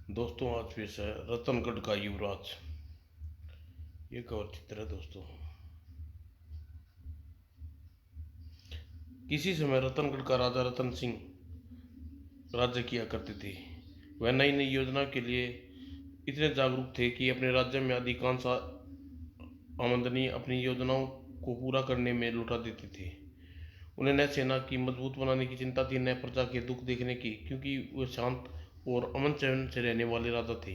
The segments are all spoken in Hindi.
दोस्तों, आज पेश है रतनगढ़ का युवराज। ये कवर चित्र है दोस्तों। किसी समय रतनगढ़ का राजा रतन सिंह राज्य किया करते थे। वह नई नई योजना के लिए इतने जागरूक थे कि अपने राज्य में अधिकांश आमदनी अपनी योजनाओं को पूरा करने में लुटा देते थे। उन्हें न सेना की मजबूत बनाने की चिंता थी, न प्रजा के दुख देखने की, क्योंकि वे शांत और अमन चैन से रहने वाले राजा थे।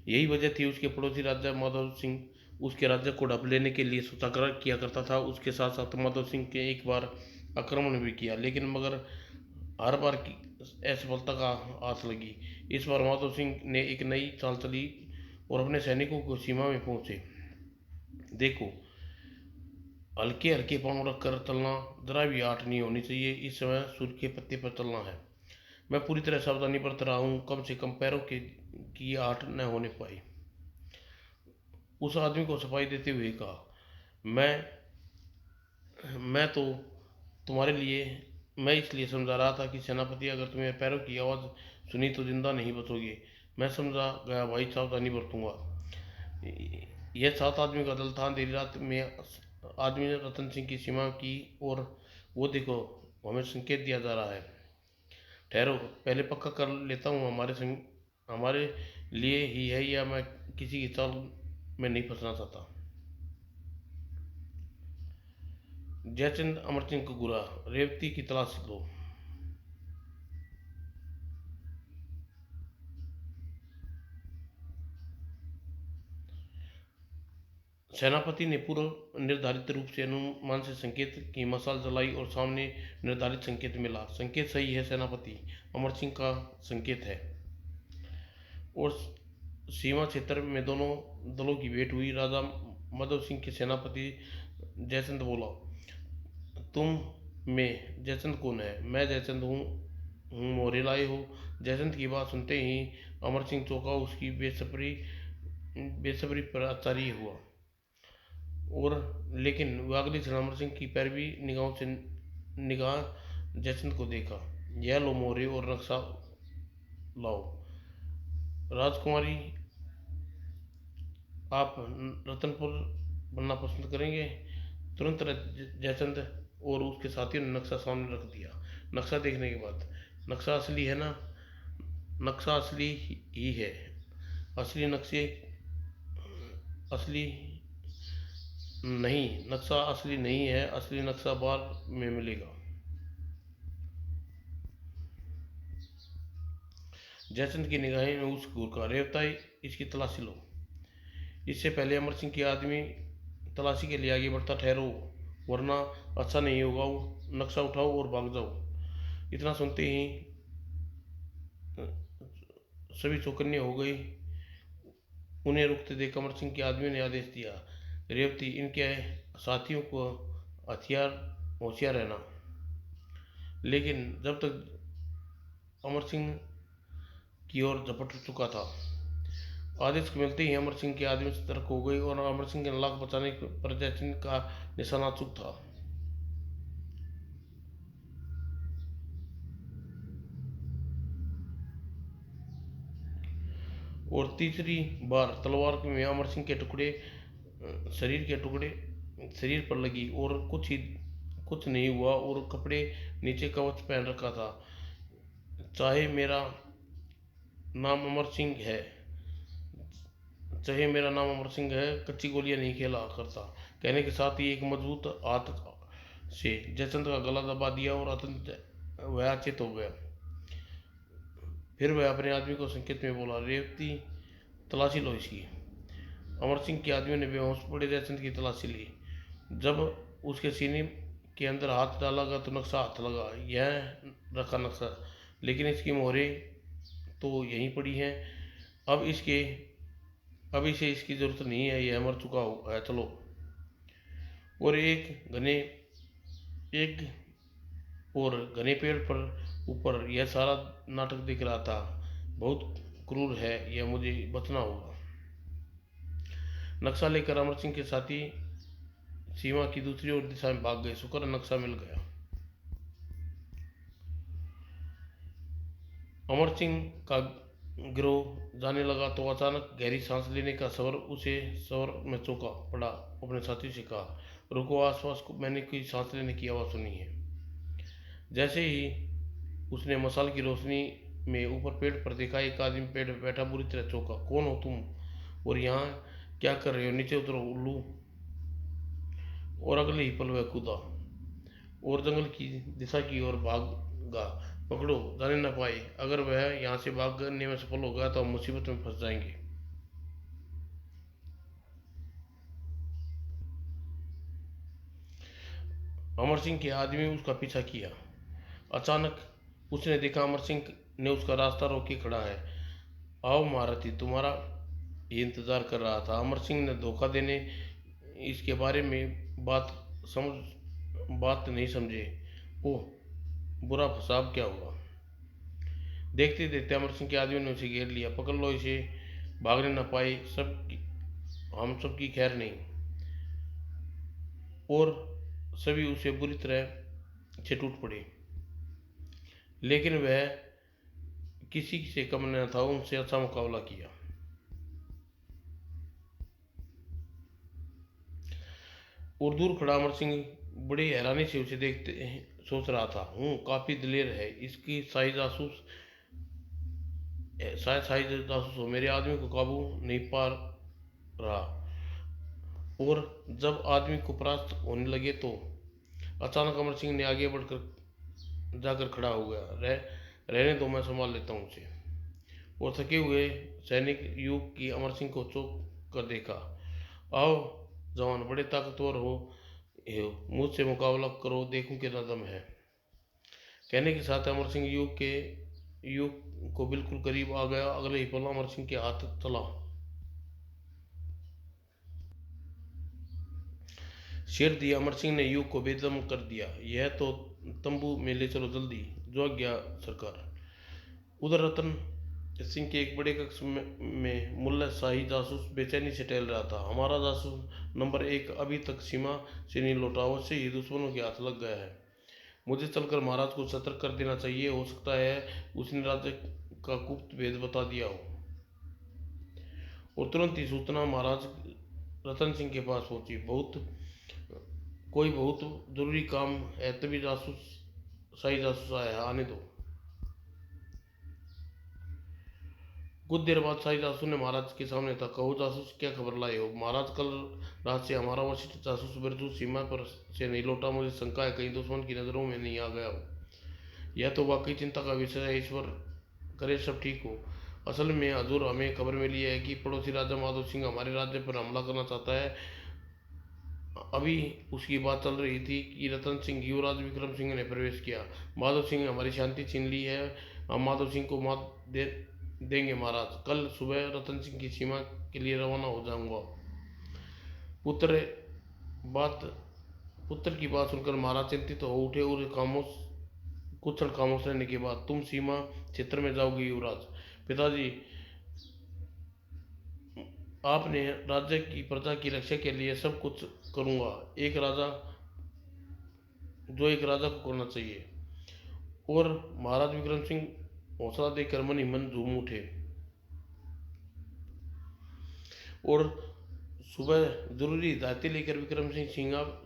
यही वजह थी उसके पड़ोसी राजा माधव सिंह उसके राज्य को ढप लेने के लिए सोचा किया करता था। उसके साथ साथ माधव सिंह के एक बार आक्रमण भी किया, लेकिन मगर हर बार की असफलता का आस लगी। इस बार माधव सिंह ने एक नई चाल चली और अपने सैनिकों को सीमा में पहुंचे। देखो, हल्के हल्के पांव रखकर चलना, जरा भी आठ नहीं होनी चाहिए। इस समय सूर्य के पत्ते पर चलना है। मैं पूरी तरह सावधानी बरत रहा हूँ, कम से कम पैरों के की आठ न होने पाई। उस आदमी को सफाई देते हुए कहा, मैं तो तुम्हारे लिए मैं इसलिए समझा रहा था कि सेनापति, अगर तुम्हें पैरों की आवाज़ सुनी तो जिंदा नहीं बचोगे। मैं समझा गया भाई, सावधानी बरतूंगा। यह 7 आदमी का दल था। देरी रात में आदमी ने रतन सिंह की सीमा की और वो देखो, हमें संकेत दिया जा रहा है। ठहरो, पहले पक्का कर लेता हूँ हमारे लिए ही है या मैं किसी की चाल में नहीं फंसना चाहता। जयचंद अमर सिंह को गुरा, रेवती की तलाश लो। सेनापति ने पूर्व निर्धारित रूप से अनुमान से संकेत की मशाल जलाई और सामने निर्धारित संकेत मिला। संकेत सही है सेनापति, अमर सिंह का संकेत है। और सीमा क्षेत्र में दोनों दलों की भेंट हुई। राजा माधव सिंह के सेनापति जयचंद बोला, तुम में जयचंद कौन है? मैं जयचंद हूँ, मोहरे लाए हो? जयचंद की बात सुनते ही अमर सिंह चौंका। उसकी बेसब्री पर आचार्य हुआ। और लेकिन वह अगली क्षण अमर सिंह की पैरवी निगाहों से निगाह जयचंद को देखा। यह लो मोहरे और नक्शा लाओ। राजकुमारी, आप रतनपुर बनना पसंद करेंगे? तुरंत जयचंद और उसके साथियों ने नक्शा सामने रख दिया। नक्शा देखने के बाद, नक्शा असली है ना? नक्शा असली ही है। असली नक्शे असली नहीं, नक्शा असली नहीं है। असली नक्शा बाद में मिलेगा। जयचंद की निगाहें में उस घूर का, रेवता इसकी तलाशी लो। इससे पहले अमर सिंह की आदमी तलाशी के लिए आगे बढ़ता, ठहरो वरना अच्छा नहीं होगा। नक्शा उठाओ और भाग जाओ। इतना सुनते ही सभी चौकन्ने हो गई। उन्हें रुकते देख अमर सिंह के आदमी ने आदेश दिया, रेवती, इनके साथियों को हथियार होशियार रहना। लेकिन जब तक अमर सिंह की ओर झपट चुका था। आदेश मिलते ही अमर सिंह के आदमी सतर्क हो गई और अमर सिंह के लाख बचाने पर जयचंद का निशाना चूक था। और तीसरी बार तलवार में अमर सिंह के टुकड़े शरीर के टुकड़े शरीर पर लगी और कुछ नहीं हुआ। और कपड़े नीचे कवच पहन रखा था। चाहे मेरा नाम अमर सिंह है चाहे मेरा नाम अमर सिंह है, कच्ची गोलियां नहीं खेला करता। कहने के साथ ही एक मजबूत हाथ से जयचंद का गला दबा दिया और वह अचेत हो गया। फिर वह अपने आदमी को संकेत में बोला, रेवती, तलाशी लो इसकी। अमर सिंह के आदमियों ने बेहोश पड़े जयचंद की तलाशी ली। जब उसके सीने के अंदर हाथ डाला गया तो नक्शा हाथ लगा। यह रखा नक्शा, लेकिन इसकी मोहरें तो यहीं पड़ी हैं। अब इसके अब इसे इसकी ज़रूरत नहीं है, यह मर चुका है, चलो। और एक और घने पेड़ पर ऊपर यह सारा नाटक दिख रहा था। बहुत क्रूर है यह, मुझे बचना होगा। नक्शा लेकर अमर सिंह के साथी सीमा की दूसरी ओर दिशा में भाग गए। शुक्र नक्शा मिल गया। अमर सिंह का गिरोह जाने लगा तो अचानक गहरी सांस लेने का स्वर में चौंका पड़ा। अपने साथी से कहा, रुको, आसपास को मैंने कोई सांस लेने की आवाज़ सुनी है। जैसे ही उसने मशाल की रोशनी में ऊपर पेड़ पर देखा, एक आदमी पेड़ पर बैठा बुरी तरह चौंका। कौन हो तुम, और यहाँ क्या कर रहे हो? नीचे उतरो उल्लू। और अगले ही पल वह कूदा और जंगल की दिशा की ओर भागा। पकड़ो, जाने न पाए। अगर वह यहाँ से भागने में सफल हो गया तो हम मुसीबत में फंस जाएंगे। अमर सिंह के आदमी उसका पीछा किया। अचानक उसने देखा अमर सिंह ने उसका रास्ता रोके खड़ा है। आओ महारथी, तुम्हारा ये इंतजार कर रहा था। अमर सिंह ने धोखा देने इसके बारे में बात नहीं समझे। ओह, बुरा फंसा, अब क्या हुआ? देखते देखते अमर सिंह के आदमी ने उसे घेर लिया। पकड़ लो इसे, भागने न पाए। हम सब की खैर नहीं। और सभी उसे बुरी तरह से टूट पड़े। लेकिन वह किसी से कम न था, उनसे अच्छा मुकाबला किया। और दूर खड़ा अमर सिंह बड़ी हैरानी से उसे देखते सोच रहा था, काफी दिलेर है। इसकी शायद जासूस हो, मेरे आदमी को काबू नहीं पा रहा। और जब आदमी को परास्त होने लगे तो अचानक अमर सिंह ने आगे बढ़कर जाकर खड़ा हो गया। रहने दो, मैं संभाल लेता हूँ उसे। और थके हुए सैनिक युग की अमर सिंह को चौंक कर देखा। आओ जवान, बड़े ताकतवर हो, मुझसे मुकाबला करो, देखूं कितना दम है। कहने के साथ अमर सिंह युग को बिल्कुल करीब आ गया। अगले ही पल अमर सिंह के हाथ चला। शेर दिया। अमर सिंह ने युग को बेदम कर दिया। यह तो तंबू में ले चलो जल्दी। जो आज्ञा सरकार। उधर रतन सिंह के एक बड़े कक्ष में मुल्ला शाही जासूस बेचैनी से टहल रहा था। हमारा जासूस नंबर 1 अभी तक सीमा से नहीं लौटा, उससे ही दुश्मनों के हाथ लग गया है। मुझे चलकर महाराज को सतर्क कर देना चाहिए। हो सकता है उसने राज्य का गुप्त भेद बता दिया हो। और तुरंत ही सूचना महाराज रतन सिंह के पास पहुंची। कोई बहुत जरूरी काम है, तभी शाही जासूस आया है, आने दो। कुछ देर बाद शाही जासूस ने महाराज के सामने था। कहो जासूस, क्या खबर लाए हो? महाराज, कल रात से हमारा वशिष्ठ जासूस बिरजू सीमा पर से नहीं लौटा। मुझे शंका है कहीं दुश्मन की नज़रों में नहीं आ गया हो। यह तो वाकई चिंता का विषय है। ईश्वर करे सब ठीक हो। असल में हजूर, हमें खबर मिली है कि पड़ोसी राजा माधव सिंह हमारे राज्य पर हमला करना चाहता है। अभी उसकी बात चल रही थी कि रतन सिंह युवराज विक्रम सिंह ने प्रवेश किया। माधव सिंह ने हमारी शांति छीन ली है। हम माधव सिंह को मात देंगे महाराज। कल सुबह रतन सिंह की सीमा के लिए रवाना हो जाऊंगा। पुत्र बात पुत्र की बात सुनकर महाराज चिंतित तो हो उठे और कुछ क्षण खामोश रहने के बाद, तुम सीमा क्षेत्र में जाओगे युवराज। पिताजी, आपने राज्य की प्रजा की रक्षा के लिए सब कुछ करूंगा, एक राजा को करना चाहिए। और महाराज विक्रम सिंह हौसला देकर मन ही मन झूम उठे। और सुबह जरूरी हिदायतें लेकर विक्रम सिंह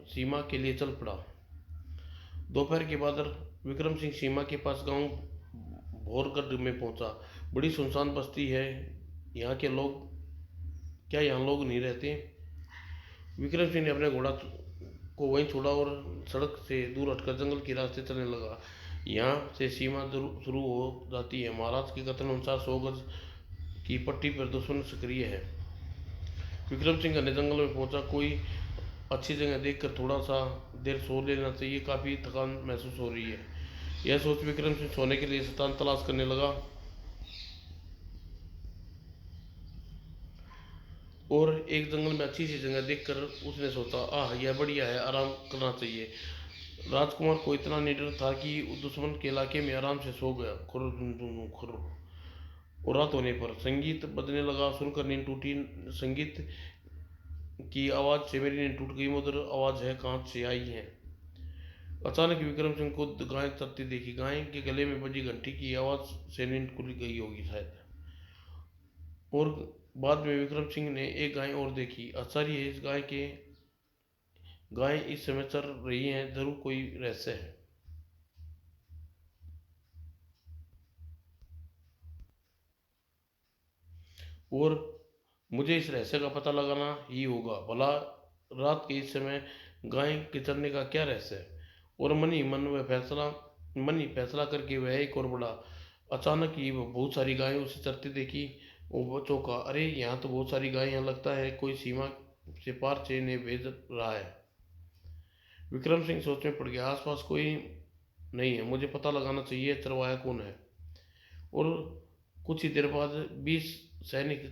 सीमा के लिए चल पड़ा। दोपहर के बाद विक्रम सिंह सीमा के पास गांव भोरगढ़ में पहुंचा। बड़ी सुनसान बस्ती है। यहाँ के लोग क्या यहाँ लोग नहीं रहते? विक्रम सिंह ने अपने घोड़ा को वहीं छोड़ा और सड़क से दूर हटकर जंगल के रास्ते चलने लगा। यहाँ से सीमा शुरू हो जाती है। महाराज के कथन अनुसार 100 गज की पट्टी पर दुश्मन सक्रिय है। विक्रम सिंह घने जंगल में पहुंचा। कोई अच्छी जगह देखकर थोड़ा सा देर सो लेना चाहिए, काफ़ी थकान महसूस हो रही है। यह सोच विक्रम सिंह सोने के लिए स्थान तलाश करने लगा। और एक जंगल में अच्छी सी जगह देखकर उसने सोचा, यह बढ़िया है, आराम करना चाहिए। राजकुमार को इतना निडर था कि दुश्मन के इलाके में आराम से सो गया। खुर और रात होने पर संगीत बजने लगा। सुनकर नींद टूटी। संगीत की आवाज़ से मेरी नींद टूट गई। मधुर आवाज़ है, कहाँ से आई है? अचानक विक्रम सिंह को गाय चरती देखी। गाय के गले में बजी घंटी की आवाज़ से नींद खुल गई होगी शायद। और बाद में विक्रम सिंह ने एक गाय और देखी। आश्चर्य है, इस गाय इस समय चल रही हैं, जरूर कोई रहस्य है। और मुझे इस रहस्य का पता लगाना ही होगा। भला रात के इस समय गाय के चलने का क्या रहस्य है। और मन ही फैसला करके वह एक और बड़ा। अचानक ही वो बहुत सारी गायें उसे चरती देखी। वो चौंका, अरे यहाँ तो बहुत सारी गायें हैं, लगता है कोई सीमा से पार से इन्हें भेज रहा है। विक्रम सिंह सोच में पड़ गया, आसपास कोई नहीं है, मुझे पता लगाना चाहिए चरवाहा कौन है। और कुछ ही देर बाद 20 सैनिक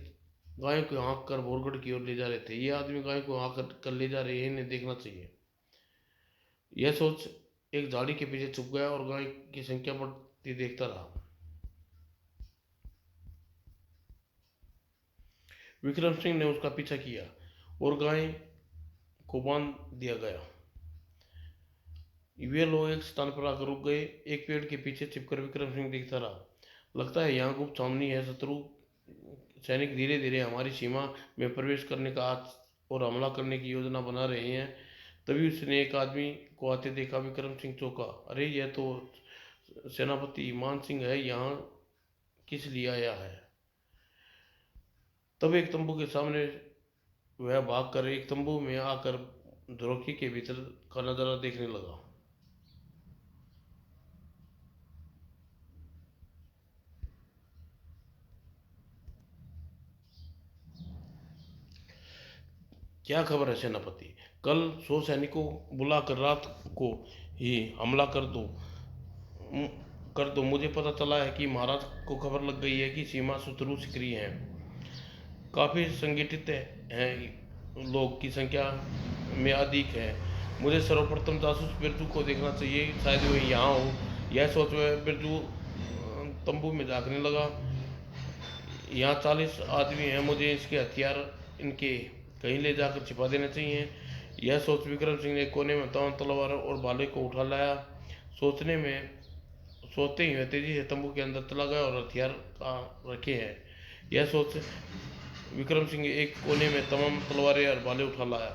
गायों को हाँक कर बोरगढ़ की ओर ले जा रहे थे। ये आदमी गायों को हाँक कर ले जा रहे हैं, इन्हें देखना चाहिए। यह सोच एक झाड़ी के पीछे छुप गया और गाय की संख्या बढ़ती देखता रहा। विक्रम सिंह ने उसका पीछा किया और गाय को बांध दिया गया। वे लोग एक स्थान पर आकर रुक गए। एक पेड़ के पीछे छिपकर विक्रम सिंह देखता रहा। लगता है यहाँ गुप्त छावनी है, शत्रु सैनिक धीरे धीरे हमारी सीमा में प्रवेश करने का और हमला करने की योजना बना रहे हैं। तभी उसने एक आदमी को आते देखा। विक्रम सिंह चौंका, अरे यह तो सेनापति मान सिंह है, यहाँ किस लिए आया है। तब एक तंबू के सामने वह भाग कर एक तंबू में आकर झरोखे के भीतर का नजारा देखने लगा। क्या खबर है सेनापति, कल 100 सैनिकों बुलाकर रात को ही हमला कर दो। मुझे पता चला है कि महाराज को खबर लग गई है कि सीमा शत्रु सक्रिय हैं, काफ़ी संगठित हैं, लोग की संख्या में अधिक है। मुझे सर्वप्रथम जासूस बिरजू को देखना चाहिए, शायद वो यहाँ हो। यह सोच वह बिरजू तंबू में झांकने लगा। यहाँ 40 आदमी हैं, मुझे इसके हथियार इनके कहीं ले जाकर छिपा देने चाहिए। यह सोच विक्रम सिंह ने कोने में तमाम तलवार और भाले को उठा लाया। सोचने में सोचते ही वह तेजी से तंबू के अंदर चला गया और हथियार का रखे हैं। यह सोच विक्रम सिंह एक कोने में तमाम तलवारें और भाले उठा लाया।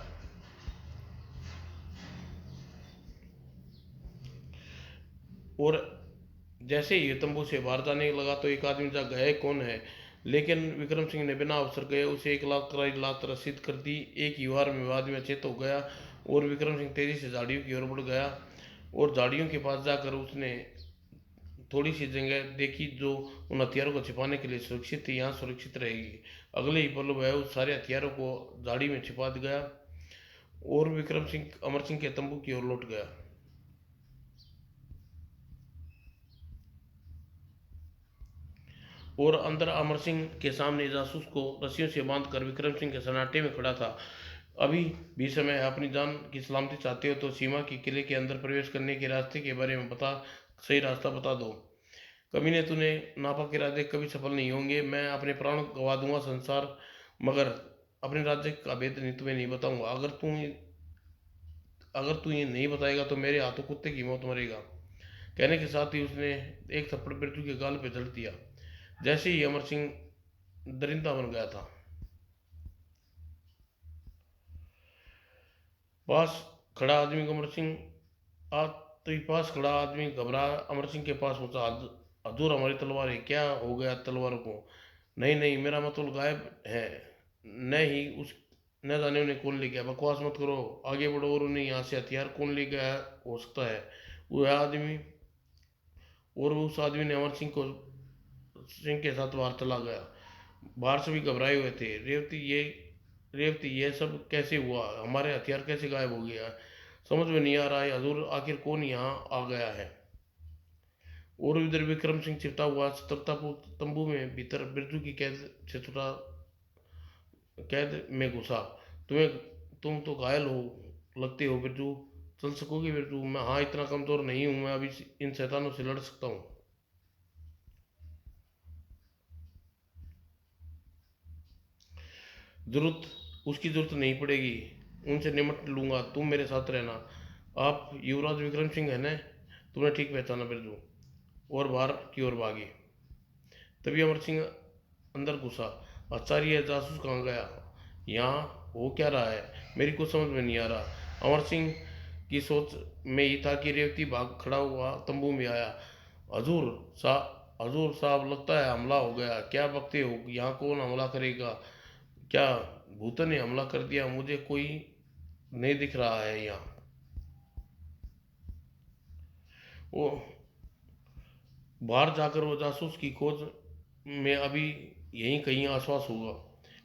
और जैसे ही तंबू से बाहर जाने लगा तो एक आदमी जा गए कौन है, लेकिन विक्रम सिंह ने बिना अवसर गए उसे एक लात करारी लात रसीद कर दी। एक ही वार में आदमी अचेत हो गया और विक्रम सिंह तेजी से झाड़ियों की ओर बढ़ गया। और झाड़ियों के पास जाकर उसने थोड़ी सी जगह देखी जो उन हथियारों को छिपाने के लिए सुरक्षित थी। यहाँ सुरक्षित रहेगी। अगले ही पल वह उस सारे हथियारों को झाड़ी में छिपा गया और विक्रम सिंह अमर सिंह के तंबू की ओर लौट गया। और अंदर अमर सिंह के सामने जासूस को रस्सियों से बांधकर विक्रम सिंह के सन्नाटे में खड़ा था। अभी भी समय है, अपनी जान की सलामती चाहते हो तो सीमा के किले के अंदर प्रवेश करने के रास्ते के बारे में बता, सही रास्ता बता दो। कमीने, तूने नापाक इरादे कभी सफल नहीं होंगे। मैं अपने प्राण गवा दूंगा संसार, मगर अपने राज्य का भेद नहीं तुम्हें नहीं बताऊंगा। अगर तू ये नहीं बताएगा तो मेरे हाथों कुत्ते की मौत मरेगा। कहने के साथ ही उसने एक थप्पड़ बिरजू के गाल पे जड़ दिया। जैसे ही अमर सिंह दरिंदा बन गया था। पास खड़ा आदमी अमर सिंह आ तो ही पास खड़ा आदमी घबरा अमर सिंह के पास पहुंचा। हजूर, हमारी तलवार है, क्या हो गया तलवारों को। नहीं नहीं, मेरा मतलब गायब है। न ही उस न जाने उन्हें कौन ले गया। बकवास मत करो, आगे बढ़ो और उन्हें यहाँ से हथियार कौन ले गया हो सकता है। वह आदमी और उस आदमी ने अमर सिंह के साथ बाहर चला गया। बाहर सभी घबराए हुए थे। रेवती, ये सब कैसे हुआ, हमारे हथियार कैसे गायब हो गया, समझ में नहीं आ रहा है। हजूर, आखिर कौन यहाँ आ गया है। और इधर विक्रम सिंह छिपटा हुआ सतर्कतापूर्वक तंबू में भीतर बिरजू की कैद में घुसा। तुम्हें तुम तो घायल हो लगते हो बिरजू, चल सकोगे बिरजू। मैं हाँ, इतना कमजोर नहीं हूँ, मैं अभी इन शैतानों से लड़ सकता हूँ। जरूरत उसकी जरूरत नहीं पड़ेगी, उनसे निमट लूंगा, तुम मेरे साथ रहना। आप युवराज विक्रम सिंह है ना, तुमने ठीक पहचाना बिरजू। और बाहर की ओर भागे। तभी अमर सिंह अंदर घुसा। आचार्य जासूस कहाँ गया? यहाँ हो क्या रहा है? मेरी कुछ समझ में नहीं आ रहा। अमर सिंह की सोच में ही था कि रेवती भाग खड़ा हुआ तंबू में आया। हजूर सा हजूर साहब, लगता है हमला हो गया। क्या बकते हो? यहाँ कौन हमला करेगा? क्या भूतन ने हमला कर दिया? मुझे कोई नहीं दिख रहा है यहाँ। वो बाहर जाकर वो जासूस की खोज में अभी यहीं कहीं आसपास होगा,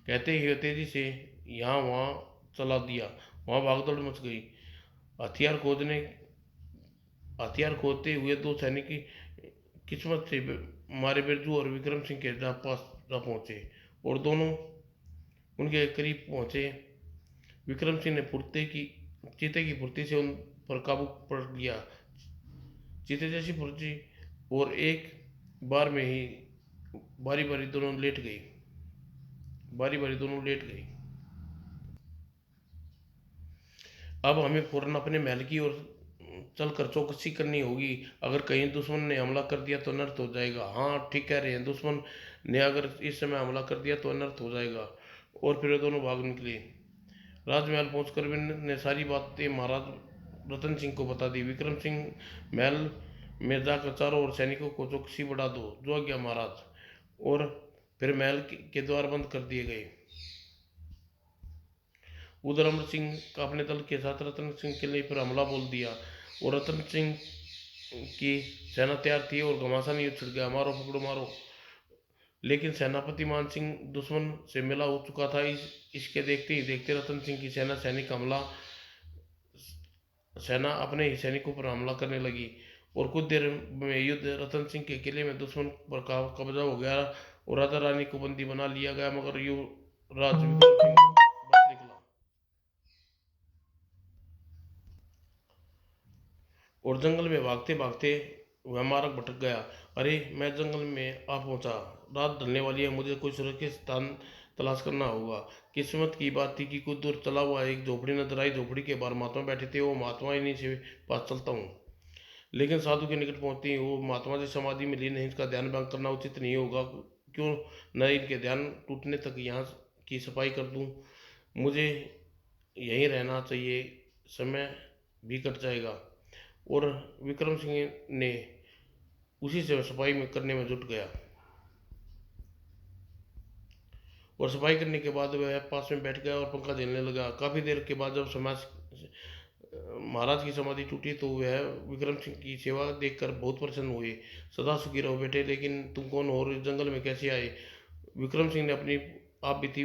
कहते ही तेजी से यहाँ वहाँ चला दिया। वहाँ भागदौड़ मच गई। हथियार खोदने हथियार खोदते हुए दो सैनिक किस्मत से मारे बिरजू और विक्रम सिंह के पास जा पहुंचे और दोनों उनके करीब पहुंचे। विक्रम सिंह ने चीते की फुर्ती से उन पर काबू पड़ लिया। चीते जैसी फुर्ती, और एक बार में ही बारी बारी दोनों लेट गई बारी बारी दोनों लेट गई। अब हमें फौरन अपने महल की ओर चलकर चौकसी करनी होगी। अगर कहीं दुश्मन ने हमला कर दिया तो अनर्थ हो जाएगा। हाँ, ठीक कह रहे हैं, दुश्मन ने अगर इस समय हमला कर दिया तो अनर्थ हो जाएगा। और फिर वे दोनों भाग निकले। राजमहल पहुंचकर वे ने सारी बातें महाराज रतन सिंह को बता दी। विक्रम सिंह, महल में जाकर चारों ओर सैनिकों को चौकसी बढ़ा दो। जो आज्ञा महाराज। और फिर महल के द्वार बंद कर दिए गए। उधर अमर सिंह का अपने दल के साथ रतन सिंह किले पर हमला बोल दिया और रतन सिंह की सेना तैयार थी और घमासान युद्ध छिड़ गया। मारो पकड़ो मारो। लेकिन सेनापति मान सिंह दुश्मन से मिला हो चुका था। इसके देखते ही देखते रतन सिंह की सेना अपने ही सैनिकों पर हमला करने लगी और कुछ देर में युद्ध रतन सिंह के किले में दुश्मन पर कब्जा हो गया और राजा रानी को बंदी बना लिया गया। मगर युवराज विक्रम सिंह बच निकला और जंगल में भागते भागते वह मार्ग भटक गया। अरे, मैं जंगल में आ पहुंचा। रात ढलने वाली है, मुझे कोई सुरक्षित स्थान तलाश करना होगा। किस्मत की बात थी कि कुछ दूर चला हुआ एक झोपड़ी नजर आई। झोपड़ी के बाहर महात्मा बैठे थे। वो महात्मा, इन्हीं से पास चलता हूँ। लेकिन साधु के निकट पहुंचते ही वो महात्मा जी समाधि में लीन है। इसका ध्यान भंग करना उचित नहीं होगा। क्यों न इनके ध्यान टूटने तक यहाँ की सफाई कर दूं। मुझे यहीं रहना चाहिए, समय भी कट जाएगा। और विक्रम सिंह ने उसी से सफाई में करने में जुट गया। और सफाई करने के बाद वह पास में बैठ गया और पंखा झेलने लगा। काफी देर के बाद जब समाज महाराज की समाधि टूटी तो वह विक्रम सिंह की सेवा देखकर बहुत प्रसन्न हुए। सदा सुखी रहो बेटे, लेकिन तुम कौन हो और इस जंगल में कैसे आए? विक्रम सिंह ने अपनी आप बीती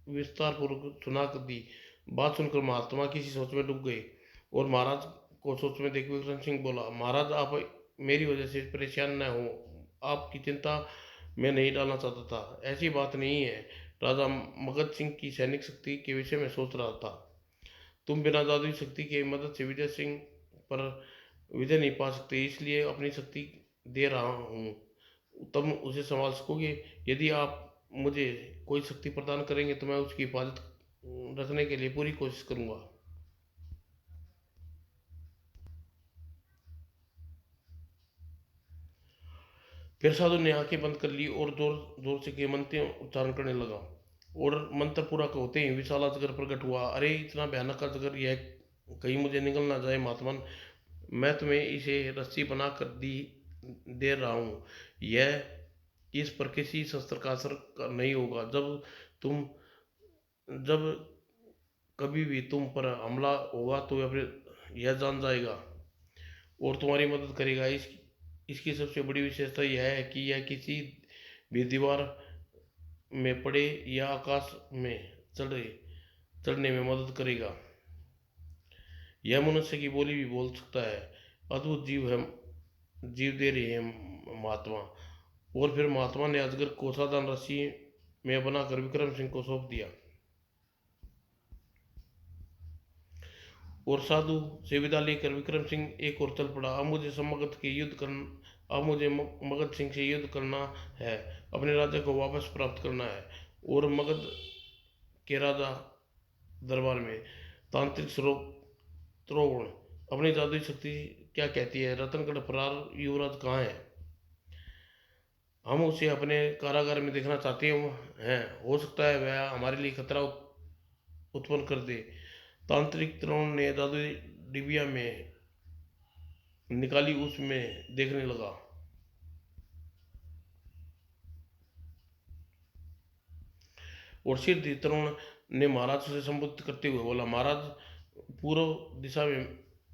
विस्तार पूर्वक सुना कर दी। बात सुनकर महात्मा किसी सोच में डूब गए और महाराज को सोच में देख विक्रम सिंह बोला, महाराज, आप मेरी वजह से परेशान न हो। आपकी चिंता मैं नहीं डालना चाहता था। ऐसी बात नहीं है। राजा मगध सिंह की सैनिक शक्ति के विषय में सोच रहा था। तुम बिना जादुई शक्ति की मदद से विजय सिंह पर विजय नहीं पा सकते, इसलिए अपनी शक्ति दे रहा हूँ। तुम उसे संभाल सकोगे? यदि आप मुझे कोई शक्ति प्रदान करेंगे तो मैं उसकी हिफाजत रखने के लिए पूरी कोशिश करूंगा। फिर साधु ने आंखें बंद कर ली और जोर जोर से के मंत्र उच्चारण करने लगा। और मंत्र पूरा होते ही विशाल अजगर प्रकट हुआ। अरे, इतना भयानक अजगर, यह कहीं मुझे निगल ना जाए महात्मन। मैं तुम्हें इसे रस्सी बना कर दे रहा हूँ। यह इस पर किसी शस्त्र का असर नहीं होगा। तुम जब कभी भी तुम पर हमला होगा तो यह जान जाएगा और तुम्हारी मदद करेगा। इसकी सबसे बड़ी विशेषता यह है कि यह किसी भी दीवार में पड़े या आकाश में चढ़े चढ़ने में मदद करेगा। यह मनुष्य की बोली भी बोल सकता है। अद्भुत जीव दे रही है महात्मा। और फिर महात्मा ने अजगर को साधारण रस्सी में बनाकर विक्रम सिंह को सौंप दिया और साधु से विदा लेकर विक्रम सिंह एक और चल पड़ा। अब मुझे मगध सिंह से युद्ध करना है। अपने राज्य को वापस प्राप्त करना है और मगध के राजा दरबार में तांत्रिक श्रोवण अपनी जादुई शक्ति क्या कहती है? रतनगढ़ फरार युवराज कहाँ है? हम उसे अपने कारागार में देखना चाहते हैं। हो सकता है वह हमारे लिए खतरा उत्पन्न कर दे। तांत्रिक तरुण ने जादुई डिबिया में निकाली, उसमें देखने लगा। और सिर तरुण ने महाराज से संबोधित करते हुए बोला, महाराज, पूर्व दिशा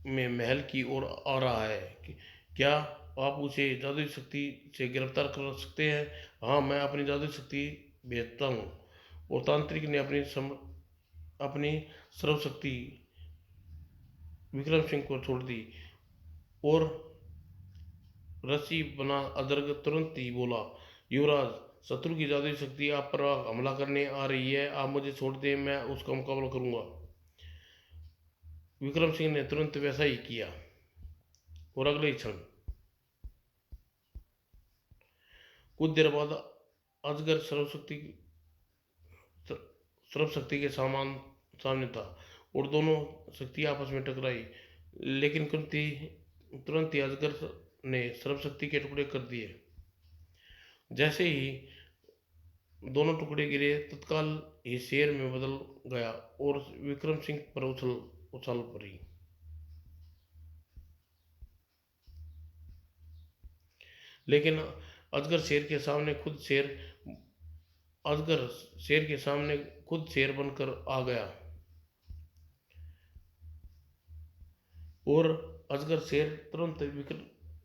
में महल की ओर आ रहा है। क्या आप उसे जादुई शक्ति से गिरफ्तार कर सकते हैं? हाँ, मैं अपनी जादुई शक्ति भेजता हूँ। और तांत्रिक ने अपनी सर्वशक्ति विक्रम सिंह को छोड़ दी। और ऋषि बना अजगर तुरंत ही बोला, युवराज, शत्रु की जादुई शक्ति आप पर हमला करने आ रही है। आप मुझे छोड़ दें, मैं उसका मुकाबला करूंगा। विक्रम सिंह ने तुरंत वैसा ही किया। और अगले ही क्षण कुछ देर बाद अजगर सर्वशक्ति के सामने था। और दोनों शक्ति आपस में टकराई। लेकिन तुरंत ही अजगर ने सर्वशक्ति के टुकड़े कर दिए। जैसे ही दोनों टुकड़े गिरे, तत्काल ही शेर में बदल गया और विक्रम सिंह पर उछल पड़ी। लेकिन अजगर शेर के सामने खुद शेर अजगर शेर के सामने खुद शेर बनकर आ गया। और अजगर शेर तुरंत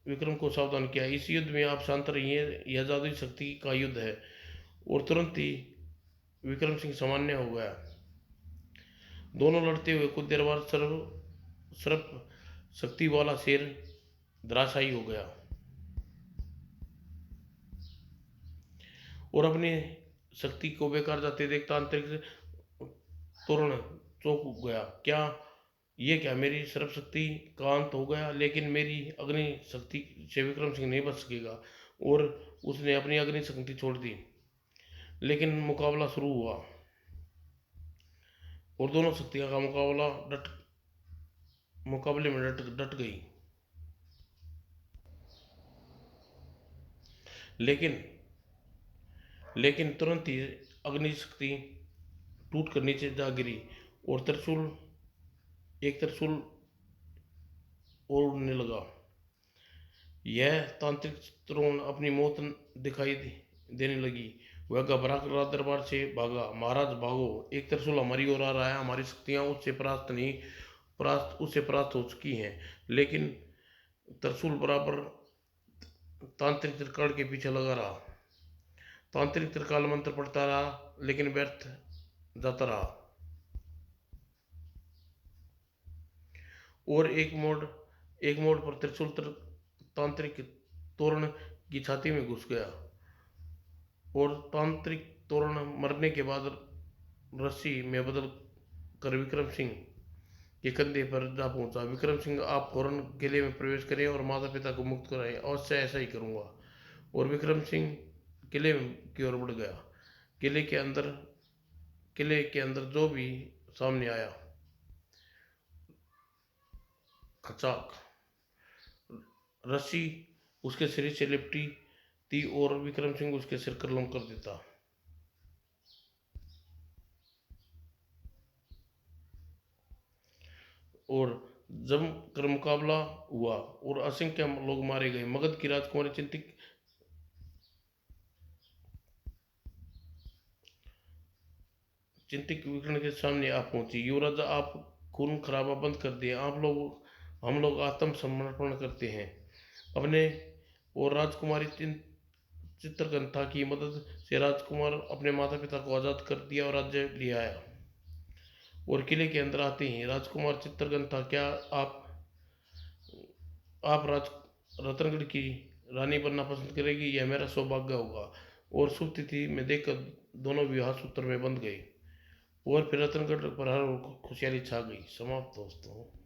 विक्रम को सावधान किया, इस युद्ध में आप शांत रहिए, यह जादुई शक्ति का युद्ध है। और तुरंत ही विक्रम सिंह सामान्य हो गया। दोनों लड़ते हुए कुछ देर बाद सर्प शक्ति वाला शेर धराशायी हो गया। और अपनी शक्ति को बेकार जाते देख तांत्रिक तोरण चौंक गया। क्या मेरी सर्प शक्ति का अंत हो गया? लेकिन मेरी अग्नि शक्ति से विक्रम सिंह नहीं बच सकेगा। और उसने अपनी अग्नि शक्ति छोड़ दी। लेकिन मुकाबला शुरू हुआ और दोनों शक्तियों का मुकाबले में डट गई। लेकिन लेकिन तुरंत ही अग्नि शक्ति टूट कर नीचे जा गिरी। और त्रिशूल उड़ने लगा। यह तांत्रिक तरुण अपनी मौत दिखाई देने लगी। वह घबरा कर दरबार से भागा, महाराज भागो, एक त्रिशूल हमारी ओर आ रहा है, हमारी शक्तियां उससे परास्त हो चुकी हैं। लेकिन त्रिशूल बराबर तांत्रिक त्रिकाल के पीछे लगा रहा। तांत्रिक त्रिकाल मंत्र पढ़ता रहा, लेकिन व्यर्थ जाता रहा। और एक मोड़ पर त्रिशूल तांत्रिक तोरण की छाती में घुस गया। और तांत्रिक तोरण मरने के बाद रस्सी में बदल कर विक्रम सिंह के कंधे पर जा पहुंचा। विक्रम सिंह, आप फौरन किले में प्रवेश करें और माता पिता को मुक्त कराएं। अवश्य ऐसा ही करूंगा। और विक्रम सिंह किले की ओर बढ़ गया। किले के अंदर जो भी सामने आया, खचाक, रस्सी उसके शरीर से लिपटी थी और विक्रम सिंह उसके सिर कर लम कर देता। और जब कर मुकाबला हुआ और असंख्य लोग मारे गए। मगध की राजकुमारी चिंतित विकर्ण के सामने आ पहुंची। युवराज, आप खून खराबा बंद कर दिए। हम लोग आत्मसमर्पण करते हैं अपने। और राजकुमारी चित्रगंथा की मदद से राजकुमार अपने माता पिता को आजाद कर दिया और राज्य ले आया। और किले के अंदर आते ही राजकुमार चित्रगंथा, क्या आप रतनगढ़ की रानी बनना पसंद करेगी? यह मेरा सौभाग्य होगा। और शुभ तिथि में देखकर दोनों विवाह सूत्र में बंध गए। और फिर रतनगढ़ पर हर खुशहाली छा गई। समाप्त दोस्तों।